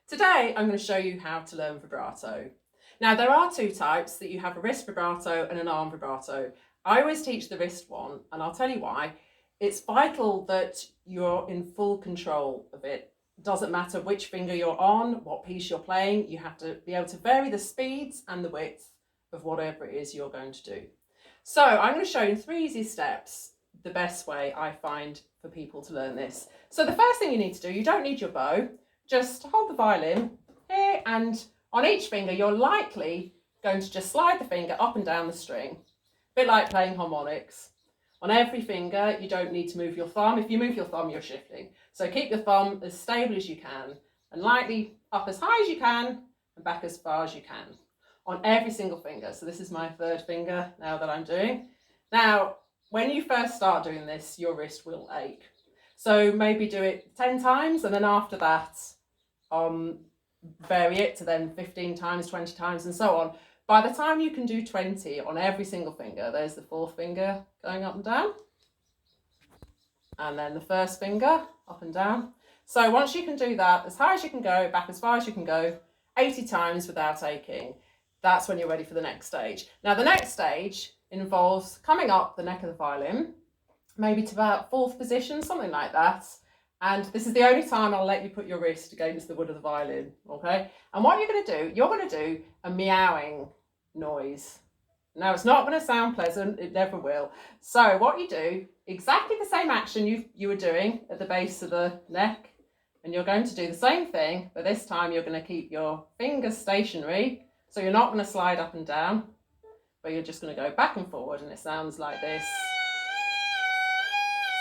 Today I'm going to show you how to learn vibrato. Now there are two types, that you have a wrist vibrato and an arm vibrato. I always teach the wrist one, and I'll tell you why. It's vital that you're in full control of it. It doesn't matter which finger you're on, what piece you're playing, you have to be able to vary the speeds and the width of whatever it is you're going to do. So I'm going to show you in 3 easy steps the best way I find for people to learn this. So the first thing you need to do, you don't need your bow. Just hold the violin here, and on each finger you're likely going to just slide the finger up and down the string. A bit like playing harmonics. On every finger you don't need to move your thumb. If you move your thumb you're shifting. So keep your thumb as stable as you can and lightly up as high as you can and back as far as you can on every single finger. So this is my 3rd finger now that I'm doing. Now when you first start doing this, your wrist will ache. So maybe do it 10 times, and then after that vary it to then 15 times, 20 times and so on. By the time you can do 20 on every single finger, there's the 4th finger going up and down, and then the 1st finger up and down. So once you can do that as high as you can go, back as far as you can go, 80 times without aching, that's when you're ready for the next stage. Now the next stage involves coming up the neck of the violin, maybe to about 4th position, something like that. And this is the only time I'll let you put your wrist against the wood of the violin, okay? And what you're going to do a meowing noise. Now it's not going to sound pleasant, it never will. So what you do, exactly the same action you were doing at the base of the neck, and you're going to do the same thing, but this time you're going to keep your fingers stationary, so you're not going to slide up and down, but you're just going to go back and forward, and it sounds like this.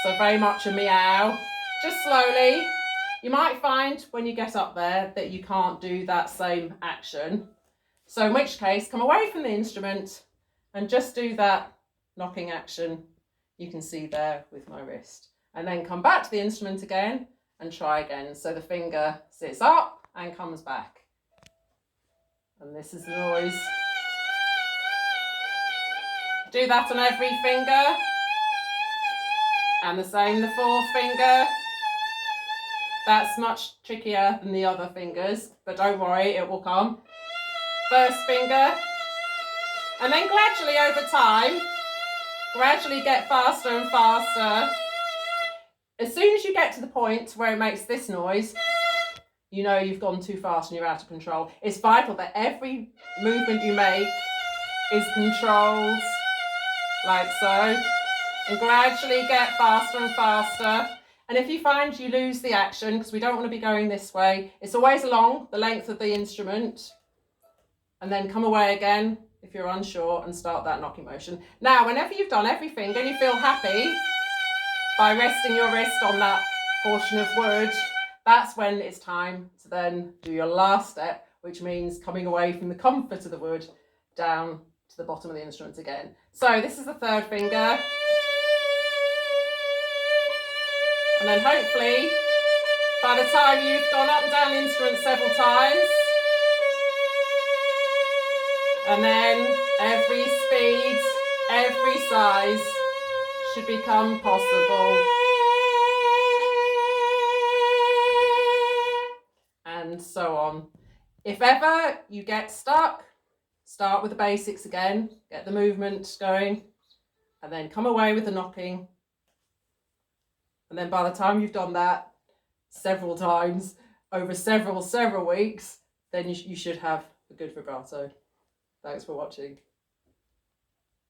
So very much a meow, just slowly. You might find when you get up there that you can't do that same action. So in which case, come away from the instrument and just do that knocking action you can see there with my wrist. And then come back to the instrument again and try again. So the finger sits up and comes back. And this is the noise. Do that on every finger. And the same, the 4th finger. That's much trickier than the other fingers, but don't worry, it will come. 1st finger. And then gradually over time, gradually get faster and faster. As soon as you get to the point where it makes this noise, you know you've gone too fast and you're out of control. It's vital that every movement you make is controlled, like so. And gradually get faster and faster. And if you find you lose the action, because we don't want to be going this way, it's always along the length of the instrument. And then come away again if you're unsure and start that knocking motion. Now, whenever you've done every finger and you feel happy by resting your wrist on that portion of wood, that's when it's time to then do your last step, which means coming away from the comfort of the wood down to the bottom of the instrument again. So this is the 3rd finger. And then hopefully, by the time you've gone up and down the instrument several times, and then every speed, every size should become possible. And so on. If ever you get stuck, start with the basics again, get the movement going, and then come away with the knocking. And then by the time you've done that several times over several weeks, then you should have a good vibrato. Thanks for watching.